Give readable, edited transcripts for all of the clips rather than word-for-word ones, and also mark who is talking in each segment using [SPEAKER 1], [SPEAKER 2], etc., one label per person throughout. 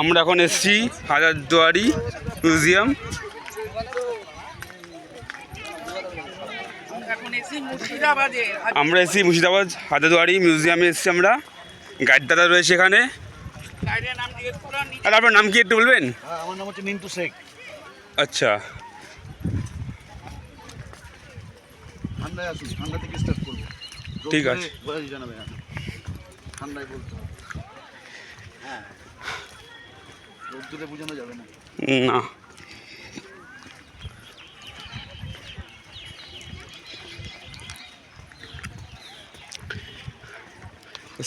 [SPEAKER 1] আমরা এখন এসেছি হাজারদুয়ারি মিউজিয়াম। আমরা এসেছি মুর্শিদাবাদ হাজারদুয়ারি মিউজিয়ামে এসেছি আমরা। গাইড দাদা রয়েছে এখানে। আর আপনার নাম কি একটু বলবেন?
[SPEAKER 2] আমার নাম হচ্ছে মিন্টু শেখ।
[SPEAKER 1] আচ্ছা,
[SPEAKER 2] ঠান্ডায় আসুন, ঠান্ডা থেকে স্টার্ট করবো।
[SPEAKER 1] ঠিক আছে,
[SPEAKER 2] জানাবে ঠান্ডায় বলতে হ্যাঁ, রোদ্দুরে বোঝানো যাবে না।
[SPEAKER 1] না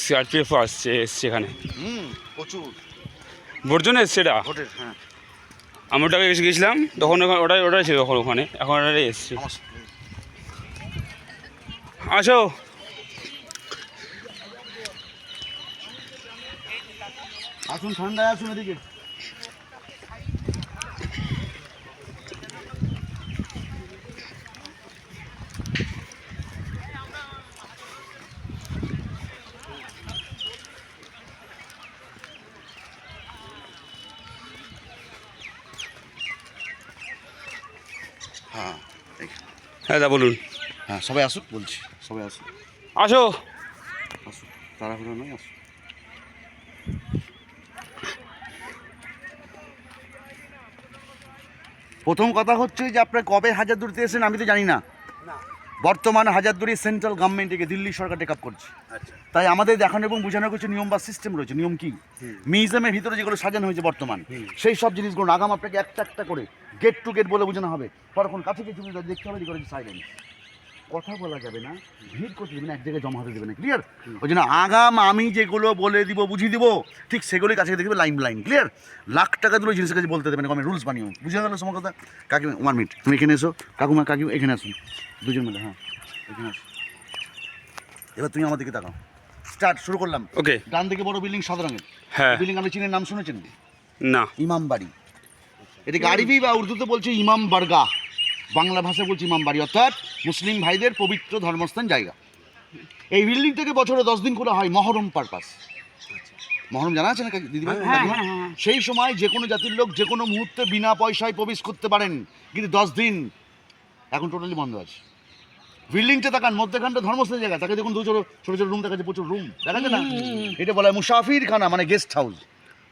[SPEAKER 1] সিআরপিএফ এসছে এখানে।
[SPEAKER 2] প্রচুর
[SPEAKER 1] ভোট জন্য এসছে এটা।
[SPEAKER 2] ভোটের, হ্যাঁ।
[SPEAKER 1] আমি ওটাকে এসে গেছিলাম তখন, ওটাই ছিল তখন ওখানে, এখন ওটাই এসছে। আসো,
[SPEAKER 2] আসুন, ঠান্ডায় আসুন এদিকে। হ্যাঁ
[SPEAKER 1] হ্যাঁ দা বলুন।
[SPEAKER 2] হ্যাঁ, সবাই আসুক বলছি, সবাই আসুক।
[SPEAKER 1] আসো,
[SPEAKER 2] আসুক, তাড়াহুড়ো নয়, আসুক। প্রথম কথা হচ্ছে যে আপনার কবে হাজারদুয়ারিতে এসেছেন আমি তো জানি না। বর্তমান হাজারদুয়ারি সেন্ট্রাল গভর্নমেন্ট থেকে দিল্লি সরকার টেক আপ করছে। তাই আমাদের দেখানো এবং বোঝানোর কিছু নিয়ম বা সিস্টেম রয়েছে। নিয়ম কি? মিউজিয়ামের ভিতরে যেগুলো সাজানো হয়েছে বর্তমান, সেই সব জিনিসগুলো আগাম আপনাকে একটা একটা করে গেট টু গেট বলে বোঝানো হবে। তখন কাছে কিছু দেখতে হবে যে করেছে সাইলেন্স, কথা বলা যাবে না, ভিড় করতে দেবে না, এক জায়গায় জমা হতে দেবে না। ক্লিয়ার? ওই জন্য আগাম আমি যেগুলো বলে দিব, বুঝিয়ে দিব, ঠিক সেগুলোই কাছে দেখবে লাইন। ক্লিয়ার? লাখ টাকা দিলেও জিনিসের কাছে বলতে দেবে না, আমি রুলস বানিয়ে। বুঝে গেল সময় কথা? কাকিমা 1 মিনিট, তুমি এখানে এসো। কাকুমা, কাকিমা এখানে আসুন, দুজন মিলে। হ্যাঁ, এখানে আসুন। এবার তুমি আমার দিকে তাকাও। স্টার্ট, শুরু করলাম।
[SPEAKER 1] ওকে।
[SPEAKER 2] ডান দিকে বড় বিল্ডিং, সাদা রঙের।
[SPEAKER 1] হ্যাঁ।
[SPEAKER 2] বিল্ডিং আপনি চিনের নাম শুনেছেন?
[SPEAKER 1] না।
[SPEAKER 2] ইমাম বাড়ি। এটাকে আরবি বা উর্দুতে বলছে ইমাম বারগাহ, বাংলা ভাষায় বলছি ইমাম বাড়ি, অর্থাৎ মুসলিম ভাইদের পবিত্র ধর্মস্থান জায়গা। এই বিল্ডিং থেকে বছরে 10 দিন করে হয় মহরম পারপাস। মহরম জানা আছে না দিদিভাই? সেই সময় যে কোনো জাতির লোক যে কোনো মুহূর্তে বিনা পয়সায় প্রবেশ করতে পারেন, কিন্তু 10 দিন এখন টোটালি বন্ধ আছে। বিল্ডিংটা তাকান, মধ্যখানটা ধর্মস্থান জায়গা, তাকে দেখুন ছোটো ছোটো রুম দেখা যাচ্ছে, প্রচুর রুম দেখা যায় না? এটা বলা হয় মুসাফির খানা, মানে গেস্ট হাউস।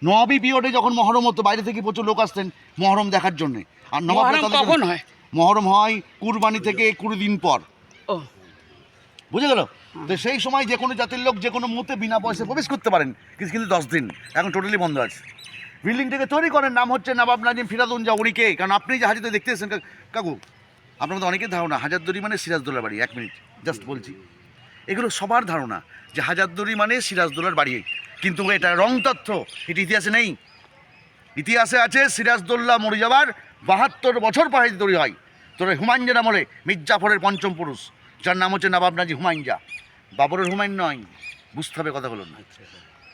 [SPEAKER 2] নবাবী পিরিয়ডে যখন মহরম হতো, বাইরে থেকে প্রচুর লোক আসতেন মহরম দেখার জন্যে। আর
[SPEAKER 3] কখন হয়?
[SPEAKER 2] মহরম হয় কুরবানি থেকে 20 দিন পর। বুঝে গেল? তো সেই সময় যে কোনো জাতির লোক যে কোনো মুহূর্তে বিনা পয়সায় প্রবেশ করতে পারেন, কিন্তু 10 দিন এখন টোটালি বন্ধ আছে। বিল্ডিংটাকে তৈরি করেন নাম হচ্ছে নবাব নাজিম ফিরাদুঞ্জা। উনি কে? কারণ আপনি যে হাজিতে দেখতে এসেছেন কাকু, আপনার তো অনেকের ধারণা হাজারদুয়ারি মানে সিরাজদৌল্লার বাড়ি। 1 মিনিট জাস্ট বলছি, এগুলো সবার ধারণা যে হাজারদুয়ারি মানে সিরাজদৌল্লার বাড়ি, কিন্তু এটা রং তথ্য। এটি ইতিহাসে নেই। ইতিহাসে আছে সিরাজদৌল্লা মরে যাবার 72 বছর পরে তৈরি হয়। তোর হুমায়ুনের আমলে মির্জাফরের পঞ্চম পুরুষ, যার নাম হচ্ছে নবাব নাজিম হুমায়ুন। বাবরের হুমায়ুন নয়, বুঝতে হবে কথা বলুন।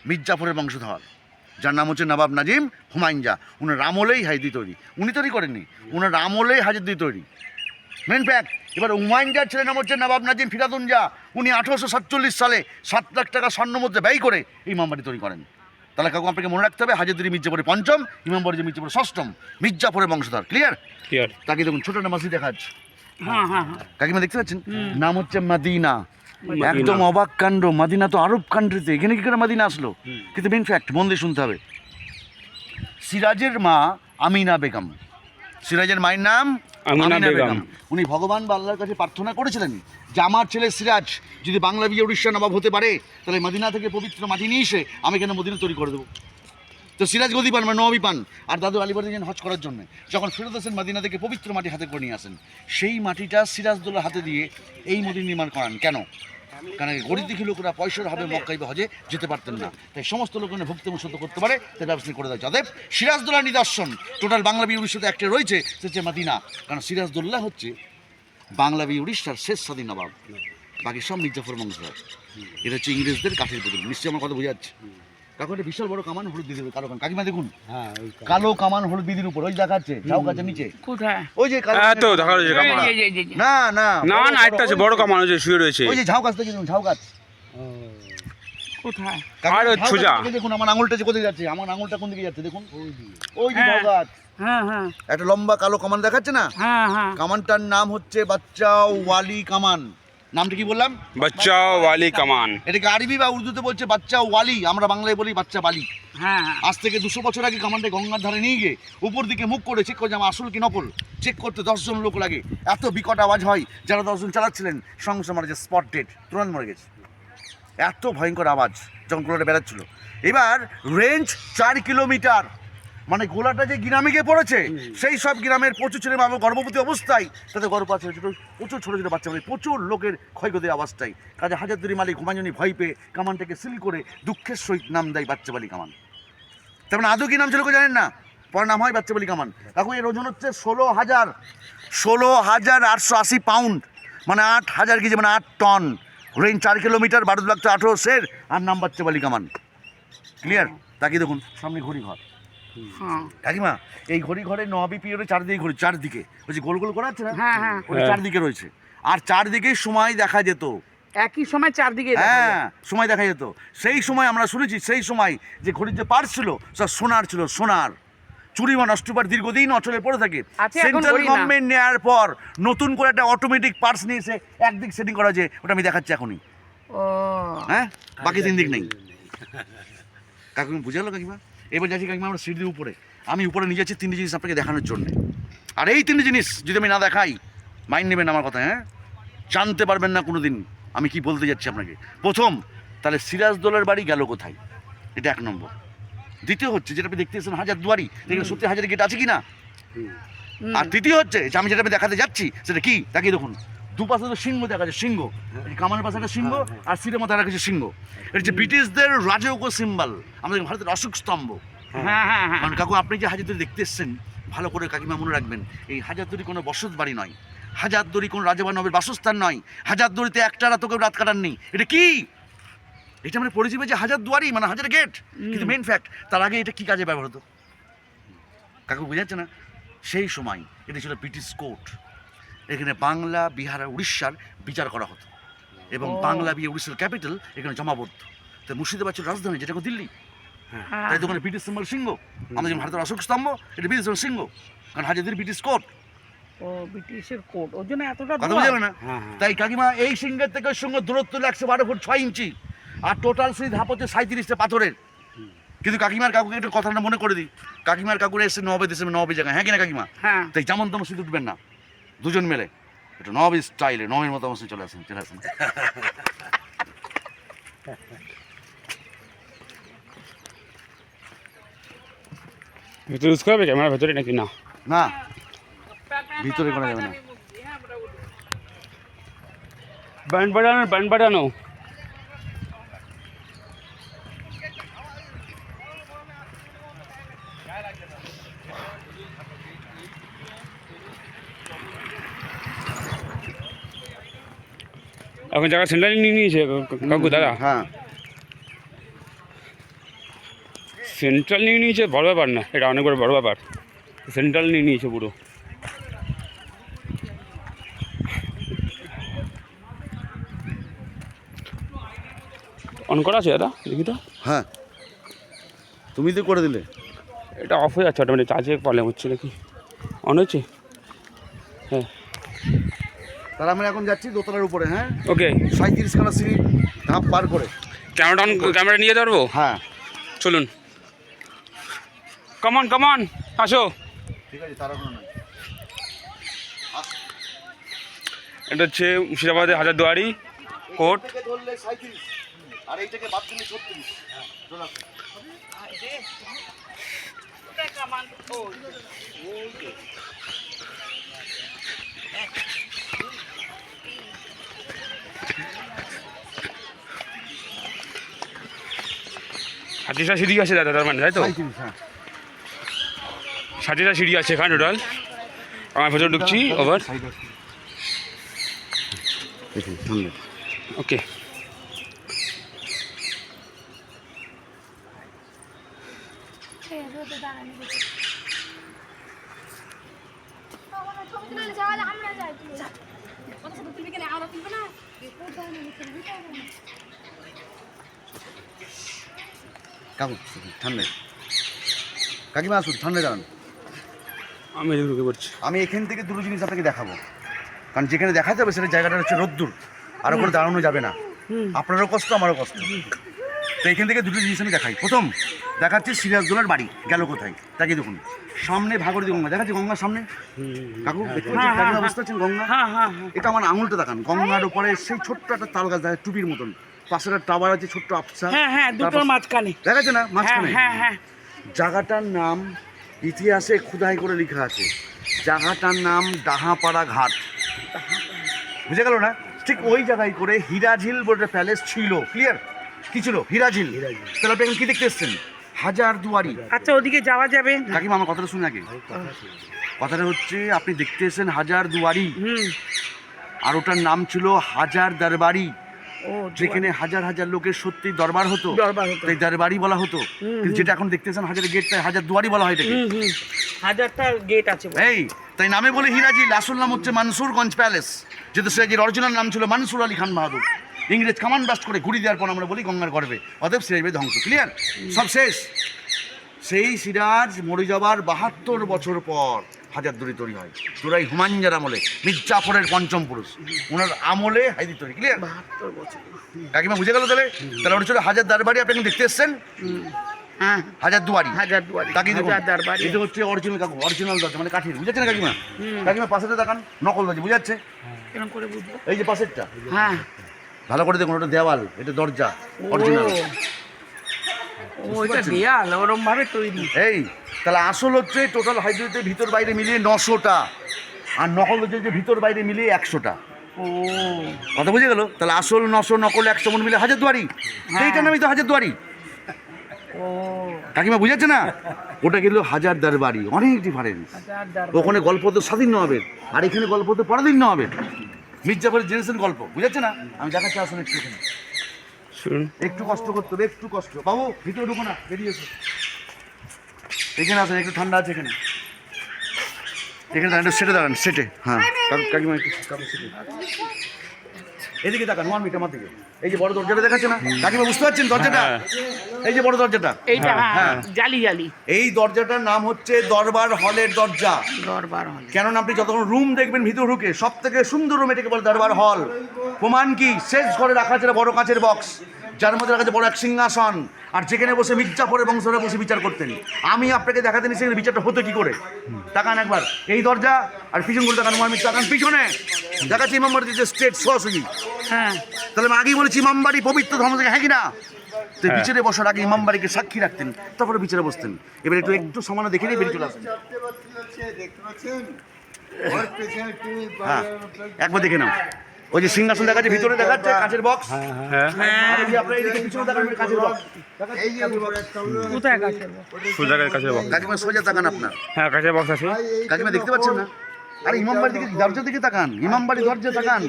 [SPEAKER 2] মির্জাফরের বংশধর, যার নাম হচ্ছে নবাব নাজিম হুমায়ুন। উনার আমলেই হাজারদুয়ারি তৈরি, উনি তৈরি করেননি, উনার আমলেই হাজারদুয়ারি তৈরি, মেন ফ্যাক্ট। এবার হুমায়ুনের ছেলের নাম হচ্ছে নবাব নাজিম ফিরাদুঞ্জা। উনি 1847 সালে 7 লাখ টাকা স্বর্ণ মুদ্রা ব্যয় করে এই ইমামবাড়ি তৈরি করেন। তাহলে কাকু আপনাকে মনে রাখতে হবে হাজারদুয়ারি মির্জাপুরের পঞ্চম, ইমামবাড়ি মির্জাপুরের ষষ্ঠম, মির্জাপুরের বংশধর। ক্লিয়ার?
[SPEAKER 1] ক্লিয়ার।
[SPEAKER 2] তাকে দেখুন ছোট একটা মসজিদ দেখা যাচ্ছে,
[SPEAKER 3] হ্যাঁ হ্যাঁ,
[SPEAKER 2] কাকিমা দেখতে পাচ্ছেন? নাম হচ্ছে মদিনা। একদম অবাক কাণ্ড, মদিনা তো আরব কান্ট্রিতে, এখানে কি করে মদিনা আসলো? কিন্তু মেন ফ্যাক্ট মন দিয়ে শুনতে হবে। সিরাজের মা আমিনা বেগম, সিরাজের মায়ের নাম আমিনা বেগম। উনি ভগবান বা আল্লাহর কাছে প্রার্থনা করেছিলেন যে আমার ছেলে সিরাজ যদি বাংলা বিয়ে উড়িষ্যা নবাব হতে পারে, তাহলে মদিনা থেকে পবিত্র মাটি নিয়ে এসে আমি এখানে মদিনা তৈরি করে দেবো। তো সিরাজ গদি পান, মানে নবাবী পান। আর দাদু আলিবর্দী যান হজ করার জন্য, যখন ফেরত আসেন মদিনা থেকে পবিত্র মাটি হাতে করে নিয়ে আসেন, সেই মাটিটা সিরাজদৌল্লার হাতে দিয়ে এই মদিনা নির্মাণ করান। কেন? কারণ গরিব দেখি লোকেরা পয়সার হবে মক্কায় বা হজে যেতে পারতেন না, তাই সমস্ত লোক ভক্তি মুসত করতে পারে, তাই ব্যবস্থা করে দেয়। যাদের সিরাজদৌল্লার নিদর্শন টোটাল বাংলা বিয়ে উড়িষ্যাতে একটা রয়েছে, সে হচ্ছে মদিনা। কারণ সিরাজদৌল্লা হচ্ছে বাংলা বিয়ে উড়িষ্যার শেষ স্বাধীন নবাব, বাকি সব মির্জাফর বংশধর। এটা হচ্ছে ইংরেজদের কাঠের পুতুল। নিশ্চয়ই আমার কথা বোঝা যাচ্ছে? কাকু একটা বিশাল বড় কামান হলুদ দিদির কালো কামান কাকিমা দেখুন
[SPEAKER 3] হ্যাঁ
[SPEAKER 2] কালো কামান হলুদ দিদির উপর ওই দেখাচ্ছে ঝাউ গাছের নিচে
[SPEAKER 4] কোথায়?
[SPEAKER 2] ওই যে কালো
[SPEAKER 1] হ্যাঁ তো দেখা যাচ্ছে
[SPEAKER 4] এই
[SPEAKER 1] কামান।
[SPEAKER 4] যে, এই যে, এই যে।
[SPEAKER 2] না না
[SPEAKER 1] না না একটা আছে বড় কামান ওই যে শুয়ে রয়েছে।
[SPEAKER 2] ওই যে ঝাউ গাছ থেকে দেখুন ঝাউ গাছ
[SPEAKER 4] কোথায়?
[SPEAKER 2] কাকিমা,
[SPEAKER 1] আর ওই
[SPEAKER 2] ঝাউ
[SPEAKER 1] সোজা।
[SPEAKER 2] গাছ থেকে দেখুন আমার আঙুলটা যে কোথায় যাচ্ছে আমার আঙুলটা কোন দিকে যাচ্ছে দেখুন ওই যে ঝাউ
[SPEAKER 4] হ্যাঁ।
[SPEAKER 2] গাছ
[SPEAKER 4] হ্যাঁ হ্যাঁ
[SPEAKER 2] একটা লম্বা কালো কামান দেখাচ্ছে না
[SPEAKER 4] হ্যাঁ হ্যাঁ
[SPEAKER 2] কামানটার নাম হচ্ছে বাচ্চা ওয়ালি কামান নামটা কি বললাম
[SPEAKER 1] বাচ্চা ওয়ালি কামান।
[SPEAKER 2] এটাকে আরবি বা উর্দুতে বলছে বাচ্চা ওয়ালি আমরা বাংলায় বলি বাচ্চা বালি
[SPEAKER 4] হ্যাঁ হ্যাঁ
[SPEAKER 2] আজ থেকে 200 বছর আগে কামানটা গঙ্গার ধারে নিয়ে গিয়ে উপর দিকে মুখ করে চেক করে যে আমার আসল কি নকল চেক করতে 10 জন লোক লাগে এত বিকট আওয়াজ হয় যারা 10 জন চালাচ্ছিলেন সঙ্গে সঙ্গে মারা যে স্পট ডেড তুরন্ত মরে গেছে এত ভয়ঙ্কর আওয়াজ যখন গোলাটা বেড়াচ্ছিল এবার রেঞ্জ 4 কিলোমিটার মানে গোলাটা যে গ্রামে গিয়ে পড়েছে সেই সব গ্রামের প্রচুর ছেলে মা গর্ভবতী অবস্থায় তাদের গর্ভপাত হয়েছিল প্রচুর ছোটো ছোটো বাচ্চা মানে প্রচুর লোকের ক্ষয়ক্ষতির আওয়াজটাই কাজে হাজারদুয়ারি মালিক হুমায়ুনি ভয় পেয়ে কামানটাকে সিল করে দুঃখের সহিত নাম দেয় বাচ্চাবালি কামান তার মানে আদৌ কী নাম ছিল কেউ জানেন না পরে নাম হয় বাচ্চাবালি কামান এখন এর ওজন হচ্ছে 16,880 পাউন্ড মানে 8,000 কেজি মানে 8 টন রেঞ্জ 4 কিলোমিটার 12,18,000 আর নাম বাচ্চাবালি কামান ক্লিয়ার তাকিয়ে দেখুন সামনে ঘড়ি ঘর
[SPEAKER 4] হ্যাঁ
[SPEAKER 2] কাকিমা এই ঘড়ি ঘরে নবাবী পিরিয়ডে চারদিকে ঘড়ি চারদিকে ওই যে গোল গোল করা আছে না
[SPEAKER 4] হ্যাঁ হ্যাঁ
[SPEAKER 2] ওই চারদিকে রয়েছে আর চারদিকে সময় দেখা যেত
[SPEAKER 4] একই সময় চারদিকে দেখা যায়।
[SPEAKER 2] হ্যাঁ সময় দেখা যেত সেই সময় আমরা শুনেছি সেই সময় যে ঘড়ির যে পার্স ছিল সব সোনার ছিল সোনার চুরি বা নষ্টবার দীর্ঘদিন অচলে পড়ে থাকে
[SPEAKER 4] আচ্ছা, এখন
[SPEAKER 2] সেন্ট্রাল
[SPEAKER 4] ঘড়ি না।
[SPEAKER 2] গভর্নমেন্ট নেওয়ার পর নতুন করে একটা অটোমেটিক পার্স নিয়ে এসে একদিক সেটিং করা যে ওটা আমি দেখাচ্ছি এখনই
[SPEAKER 4] ও
[SPEAKER 2] হ্যাঁ বাকি 3 দিক নেই কাকিমা বুঝে গেলো কাকিমা এবার যাচ্ছি কাকিমা আমরা সিঁড়ির উপরে আমি উপরে নিয়ে যাচ্ছি 3টে জিনিস আপনাকে দেখানোর জন্য আর এই 3টে জিনিস যদি আমি না দেখাই মাইন্ড নেবেন আমার কথা হ্যাঁ জানতে পারবেন না কোনো দিন আমি কি বলতে যাচ্ছি আপনাকে প্রথম তাহলে সিরাজদৌলের বাড়ি গেল কোথায় এটা 1 নম্বর দ্বিতীয় হচ্ছে যেটা আপনি দেখতে এসেছেন হাজারদুয়ারি এখানে সত্যি হাজার গেট আছে কি না আর তৃতীয় হচ্ছে যে আমি যেটা আমি দেখাতে যাচ্ছি সেটা কি তাকিয়ে দেখুন দুপাশে তো সিংহ দেখা যাচ্ছে সিংহ এই কামানের পাশে একটা সিংহ আর সিটের মধ্যে একটা কিছু সিংহ এটা হচ্ছে ব্রিটিশদের রাজৌক সিম্বল আমাদের ভারতের অশোক স্তম্ভ
[SPEAKER 4] হ্যাঁ হ্যাঁ হ্যাঁ
[SPEAKER 2] কারণ কাকু আপনি যে হাজারদুয়ারি দেখতে এসছেন ভালো করে কাকিমা মনে রাখবেন এই হাজারদুয়ারি কোনো বসত বাড়ি নয় হাজারদুয়ারি কোনো রাজা বা নবের বাসস্থান নয় হাজারদুয়ারিতে একটা রাতও কেউ রাত কাটান নেই এটা কি এটা আমরা পড়েছি যে হাজারদুয়ারি মানে হাজার গেট কিন্তু মেন ফ্যাক্ট তার আগে এটা কি কাজে ব্যবহার হতো কাকু বোঝাচ্ছে না সেই সময় এটা ছিল ব্রিটিশ কোর্ট এখানে বাংলা বিহার আর উড়িষ্যার বিচার করা হতো এবং বাংলা বিহার উড়িষ্যার ক্যাপিটাল এখানে জমাবদ্ধ তো মুর্শিদাবাদ ছিল রাজধানী যেটা এখন দিল্লি
[SPEAKER 4] হ্যাঁ।
[SPEAKER 2] তাই দোকানে ব্রিটিশ সিম্বল সিংহ আমাদের যেমন ভারতের অশোক স্তম্ভ এটা ব্রিটিশ সিংহ কারণ হাজারদুয়ারি ব্রিটিশ কোর্ট
[SPEAKER 4] ও ব্রিটিশের কোট ওর জন্য এতটা
[SPEAKER 2] কথা
[SPEAKER 4] দূর?
[SPEAKER 2] বুঝে গেল না
[SPEAKER 3] হ্যাঁ, হ্যাঁ।
[SPEAKER 2] তাই কাকিমা এই সিংহের থেকে সঙ্গে দূরত্ব হলো 112 ফুট 6 ইঞ্চি আর টোটাল সেই ধাপ হচ্ছে 37টা পাথরের কিন্তু কাকিমার কাকুকে একটু কথাটা মনে করে দিই কাকিমার কাকুরে এসে নবাবের দেশে নবাবের জায়গায় হ্যাঁ কিনা কাকিমা
[SPEAKER 4] হ্যাঁ
[SPEAKER 2] তাই যেমন তেমন সিঁদুর উঠবেন না দুজন মিলে একটু নবাবের স্টাইলে নবাবের মতো অবশ্যই চলে আসেন
[SPEAKER 1] ভেতরে ইউজ করবে ক্যামেরা ভেতরে নাকি না?
[SPEAKER 2] না ভিতরে করা যাবে না
[SPEAKER 1] ব্যান্ড বাজানো এখন জায়গা সেন্ট্রাল নিয়ে নিয়েছে কাকু দাদা
[SPEAKER 2] হ্যাঁ
[SPEAKER 1] সেন্ট্রাল নিয়ে নিয়েছে বড় ব্যাপার না এটা অনেক বড় ব্যাপার সেন্ট্রাল নিয়ে নিয়েছে পুরো অন করা আছে দাদা দেখি তো
[SPEAKER 2] হ্যাঁ তুমি তো করে দিলে
[SPEAKER 1] এটা অফ হয়ে যাচ্ছে অটোমেটিক চার্জে প্রবলেম হচ্ছে নাকি অন হচ্ছে হ্যাঁ
[SPEAKER 2] তাহলে আমরা এখন যাচ্ছি দোতলার উপরে হ্যাঁ
[SPEAKER 1] ওকে
[SPEAKER 2] 37 খানা সিঁড়ি ধাপ পার করে
[SPEAKER 1] ক্যামেরা নিয়ে যেতে পারবো
[SPEAKER 2] হ্যাঁ
[SPEAKER 1] চলুন কমন কমন আসো
[SPEAKER 2] ঠিক আছে তারা কোনো নাই
[SPEAKER 1] এটা হচ্ছে মুর্শিদাবাদের হাজারদুয়ারি কোর্ট
[SPEAKER 2] এইটাকে ধরলে 37 আর এইটাকে বাদ দিলে 36 চলে আসো
[SPEAKER 1] ষাটিটা সিঁড়ি আছে দাদা তার মানে তাই তো
[SPEAKER 2] 37 হ্যাঁ
[SPEAKER 1] 60টা সিঁড়ি আছে এখানে টোটাল আমার ভেতরে ঢুকছি ওভার ওকে
[SPEAKER 2] কাকু ঠান্ডায় কাকিমা আসুন, ঠান্ডায় দাঁড়ান।
[SPEAKER 1] আমি এদিকে ঢুকে পড়ছি।
[SPEAKER 2] আমি এখান থেকে দুটো জিনিস আপনাকে দেখাবো, কারণ যেখানে দেখা যাবে সেটা জায়গাটা হচ্ছে রোদ্দুর, আর ওখানে দাঁড়ানো যাবে না। আপনারও কষ্ট, আমারও কষ্ট। তো এখান থেকে দুটো জিনিস আমি দেখাই। প্রথম দেখাচ্ছি সিরাজদৌলার বাড়ি গেল কোথায়, তাকে দেখুন সামনে ভাগরতী গঙ্গা দেখাচ্ছি, গঙ্গার সামনে কাকু দেখতে পাচ্ছেন, কাকিমা বুঝতে পারছেন গঙ্গা?
[SPEAKER 4] হ্যাঁ হ্যাঁ হ্যাঁ।
[SPEAKER 2] এটা আমার আঙুলটা দেখান, গঙ্গার উপরে সেই ছোট্ট একটা তাল গাছ দেখা, টুপির মতন, পাশে একটা টাওয়ার আছে ছোট্ট আফসা,
[SPEAKER 4] হ্যাঁ হ্যাঁ, দুটোর মাঝখানে।
[SPEAKER 2] দেখা যাচ্ছে না
[SPEAKER 4] হ্যাঁ
[SPEAKER 2] মাঝখানে?
[SPEAKER 4] হ্যাঁ হ্যাঁ।
[SPEAKER 2] জায়গাটার নাম ইতিহাসে খোদাই করে লেখা আছে, জায়গাটার নাম ডাহাপাড়া ঘাট। বুঝে গেল না? ঠিক ওই জায়গায় করে হীরাঝিল বলে প্যালেস ছিল। ক্লিয়ার? কি ছিল? হীরাঝিল। তাহলে আপনি এখন কি দেখতে এসছেন? হাজারদুয়ারি।
[SPEAKER 4] আচ্ছা, ওদিকে যাওয়া যাবে?
[SPEAKER 2] কাকিমা আমার কথাটা শুনে আগে। কথাটা হচ্ছে আপনি দেখতে এসেছেন হাজারদুয়ারি, আর ওটার নাম ছিল হাজার দরবারি,
[SPEAKER 4] ও,
[SPEAKER 2] যেখানে হাজার হাজার লোকের সত্যি দরবার হতো,
[SPEAKER 4] দরবার হতো।
[SPEAKER 2] তাই দরবারি বলা হতো। কিন্তু যেটা এখন দেখতেছেন হাজারের গেট, তাই হাজারদুয়ারি বলা হয় এটাকে।
[SPEAKER 4] হাজারটা গেট আছে।
[SPEAKER 2] এই তাই নামে বলে হীরাঝিল, আসল নাম হচ্ছে মানসুরগঞ্জ প্যালেস, যেহেতু সিরাজের অরিজিনাল নাম ছিল মানসুর আলী খান বাহাদুর। ইংরেজ কামান ব্লাস্ট করে ঘুরি দেওয়ার পর আমরা বলি গঙ্গার গর্ভে, অতএব সিরাজ ধ্বংস। ক্লিয়ার? সব শেষ। সেই সিরাজ মরে যাবার 72 বছর পর হাজারদুয়ারি তৈরি হয়, তোরাই হুমায়ুনের আমলে, মির্জাফরের পঞ্চম পুরুষ, ওনার আমলে হাইদি তৈরি। ক্লিয়ার?
[SPEAKER 4] 72 বছর।
[SPEAKER 2] কাকিমা বুঝে গেল? তাহলে তাহলে ওটা ছিল হাজার দরবারি। আপনি এখন দেখতে এসছেন
[SPEAKER 4] হ্যাঁ,
[SPEAKER 2] হাজারদুয়ারি।
[SPEAKER 4] হাজারদুয়ারি।
[SPEAKER 2] তাকে দেখুন,
[SPEAKER 4] হাজার দরবারি।
[SPEAKER 2] এটা হচ্ছে অরিজিনাল কাকু, অরিজিনাল দরজা, মানে কাঠের। বুঝাচ্ছে না কাকিমা? কাকিমা পাশেটা দেখান, নকল দরজা। বুঝাচ্ছে?
[SPEAKER 4] কেমন করে বুঝবো?
[SPEAKER 2] এই যে পাশেরটা
[SPEAKER 4] হ্যাঁ।
[SPEAKER 2] ভালো করে দেখুন, ওটা দেওয়াল, এটা দরজা অরিজিনাল।
[SPEAKER 4] ও, এটা দেয়াল ওরম ভাবে তৈরি।
[SPEAKER 2] এই তাহলে আসল হচ্ছে টোটাল হাইড্রোজের ভিতর বাইরে মিলিয়ে 900টা, আর নকল হচ্ছে যে ভিতর বাইরে মিলিয়ে 100টা।
[SPEAKER 4] ও,
[SPEAKER 2] কথা বুঝে গেল? তাহলে আসল 900, নকল 100 মন মিলে হাজারদুয়ারি। সেইটার নামই তো হাজারদুয়ারি।
[SPEAKER 4] ও,
[SPEAKER 2] কাকিমা বুঝাচ্ছে না? ওটা গেল হাজার দরবারি, অনেক ডিফারেন্স।
[SPEAKER 4] হাজার দরবার।
[SPEAKER 2] ওখানে গল্প তো স্বাধীন হবে, আর এখানে গল্প তো পরাধীন হবে। মির্জাফরের জেনারেশন গল্প। বুঝাচ্ছে না? আমি দেখাচ্ছি, আসলে একটু এখানে
[SPEAKER 1] শুনুন,
[SPEAKER 2] একটু কষ্ট করতে হবে, একটু কষ্ট। বাবু ভিতরে ঢুকো না, বেরিয়ে এসো। এখানে আসেন, একটু ঠান্ডা আছে এখানে। এখানে দাঁড়ান, একটু সেটে দাঁড়ান, সেটে। হ্যাঁ কাকিমা একটু সেটে। এদিকে তাকান, 1 মিনিট আমার দিকে। এই যে বড় দরজাটা দেখাচ্ছে না কাকিমা, বুঝতে পারছেন দরজাটা? এই যে বড় দরজাটা,
[SPEAKER 4] এইটা হ্যাঁ,
[SPEAKER 2] হ্যাঁ।
[SPEAKER 4] জালি জালি
[SPEAKER 2] এই দরজাটার নাম হচ্ছে দরবার হলের দরজা।
[SPEAKER 4] দরবার হল।
[SPEAKER 2] কেননা আপনি যতক্ষণ রুম দেখবেন ভিতর ঢুকে, সব থেকে সুন্দর রুম এটাকে বলে দরবার হল। প্রমাণ কি? শেষ ঘরে রাখা আছে একটা বড় কাঁচের বক্স, যার মধ্যে রাখা আছে বড় এক সিংহাসন, আর যেখানে বসে মির্জাফরের বংশরা বসে বিচার করতেন। আমি আপনাকে দেখাতে নিচ্ছি সেখানে বিচারটা হতো কি করে। তাকান একবার, এই দরজা, আর পিছন করে তাকান, তাকান পিছনে দেখাচ্ছি ইমামবাড়ি যে স্টেট সরাসরি।
[SPEAKER 4] হ্যাঁ,
[SPEAKER 2] তাহলে আমি আগেই বলেছি ইমামবাড়ি পবিত্র ধর্ম থেকে, হ্যাঁ কিনা? তো বিচারে বসার আগে ইমামবাড়িকে সাক্ষী রাখতেন, তারপরে বিচারে বসতেন। এবার একটু সমানে দেখে নিয়ে বেরিয়ে চলে আসেন। হ্যাঁ একবার দেখে নাও, ওই যে সিংহাসন দেখাচ্ছে, ভিতরে দেখাচ্ছে কাঁচের বক্স।
[SPEAKER 1] হ্যাঁ,
[SPEAKER 2] আর এই যে আপনার এদিকে পিছনে দেখান কাঁচের বক্স।
[SPEAKER 4] কোথায় গাছের?
[SPEAKER 1] সোজা কাছে বক্স।
[SPEAKER 2] কাকিমা সোজা তাকান আপনার,
[SPEAKER 1] হ্যাঁ, কাছে বক্স আছে।
[SPEAKER 2] কাকিমা দেখতে পাচ্ছেন না? আরে ইমামবাড়ির দিকে, দরজার দিকে তাকান, ইমামবাড়ি দরজা তাকান।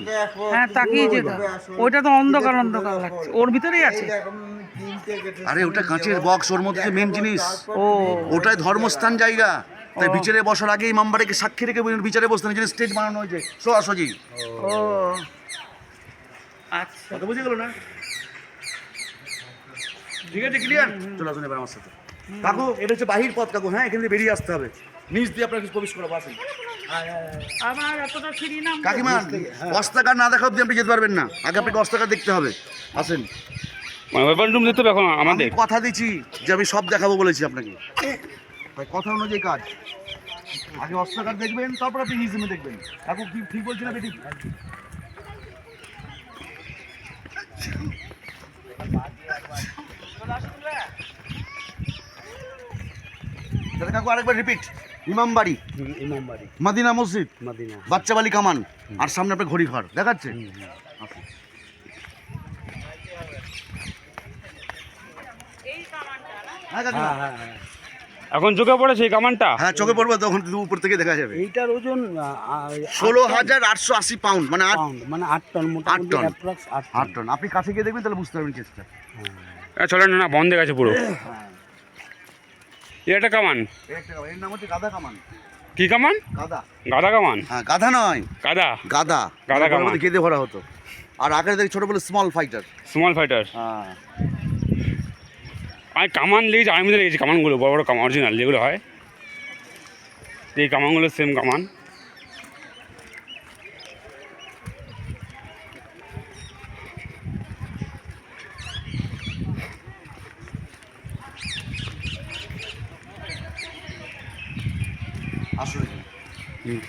[SPEAKER 4] হ্যাঁ, তাকিয়েছে তো। ওইটা তো অন্ধকার অন্ধকার লাগছে, ওর ভিতরেই আছে।
[SPEAKER 2] আরে ওটা কাঁচের বক্স, ওর মধ্যে মেন জিনিস।
[SPEAKER 4] ও,
[SPEAKER 2] ওটাই ধর্মস্থান জায়গা, তাই বিচারে বসার আগে ইমামবাড়িকে সাক্ষী রেখে বিচারে বসতেন। এই জন্য স্টেজ বানানো হয়েছে সোজাসুজি।
[SPEAKER 4] ও, আচ্ছা।
[SPEAKER 2] কথা বুঝে গেল না? ঠিক আছে, ক্লিয়ার? চলে আসুন এবার আমার সাথে। কাকু এটা হচ্ছে বাহির পথ কাকু, হ্যাঁ এখান থেকে বেরিয়ে আসতে হবে, নিচ দিয়ে আপনাকে প্রবেশ করাবো। আসেন
[SPEAKER 4] আমার এতটা সিঁড়ি নাম।
[SPEAKER 2] কাকিমা, অস্তাকার না দেখা অব্দি আপনি যেতে পারবেন না, আগে আপনাকে অস্তাকার দেখতে হবে। আসেন,
[SPEAKER 1] ওয়েপন রুম দেখতে হবে এখন
[SPEAKER 2] আমি
[SPEAKER 1] আমাদের।
[SPEAKER 2] কথা দিচ্ছি যে আমি সব দেখাবো বলেছি আপনাকে, তাই কথা অনুযায়ী কাজ। আগে অস্তাকার দেখবেন, তারপর আপনি মিউজিয়ামে দেখবেন। কাকু কি ঠিক বলছি না বেটি? তাহলে কাকু আরেকবার রিপিট, ইমামবাড়ি,
[SPEAKER 1] ইমামবাড়ি,
[SPEAKER 2] মদিনা মসজিদ,
[SPEAKER 1] মদিনা।
[SPEAKER 2] বাচ্চাবালি কামান, আর সামনে আপনার ঘড়ি ঘর দেখাচ্ছে। আচ্ছা। হ্যাঁ কাকিমা,
[SPEAKER 1] এখন চোখে পড়েছে এই কামানটা।
[SPEAKER 2] হ্যাঁ চোখে পড়বে, তখন উপর থেকে দেখা যাবে।
[SPEAKER 3] এইটার ওজন
[SPEAKER 2] 16,880 পাউন্ড, মানে 8
[SPEAKER 3] পাউন্ড, মানে 8 টন,
[SPEAKER 2] 8
[SPEAKER 3] মোটামুটি
[SPEAKER 2] টন।
[SPEAKER 3] Approx 8
[SPEAKER 2] ton. আপনি কাছে গিয়ে দেখবেন, তাহলে বুঝতে পারবেন কেসটা।
[SPEAKER 1] চলেন না, বন্ধ হয়ে গেছে পুরো। এটা কামান,
[SPEAKER 2] এর নাম হচ্ছে গাদা কামান।
[SPEAKER 1] কি কামান?
[SPEAKER 2] গাদা,
[SPEAKER 1] গাদা কামান,
[SPEAKER 2] হ্যাঁ গাধা নয়,
[SPEAKER 1] গাদা,
[SPEAKER 2] গাদা।
[SPEAKER 1] গাদা কামান।
[SPEAKER 2] কেঁদে ভরা হতো। আর আগে দেখি ছোট বলে স্মল ফাইটার।
[SPEAKER 1] Small fighter.
[SPEAKER 2] হ্যাঁ
[SPEAKER 1] আমি কামান লেগেছি, আমি তো লেগেছি কামানগুলো, বড় বড় কামান অরিজিনাল যেগুলো হয়, এই কামানগুলো সেম কামান।
[SPEAKER 2] আসলে
[SPEAKER 1] হুম।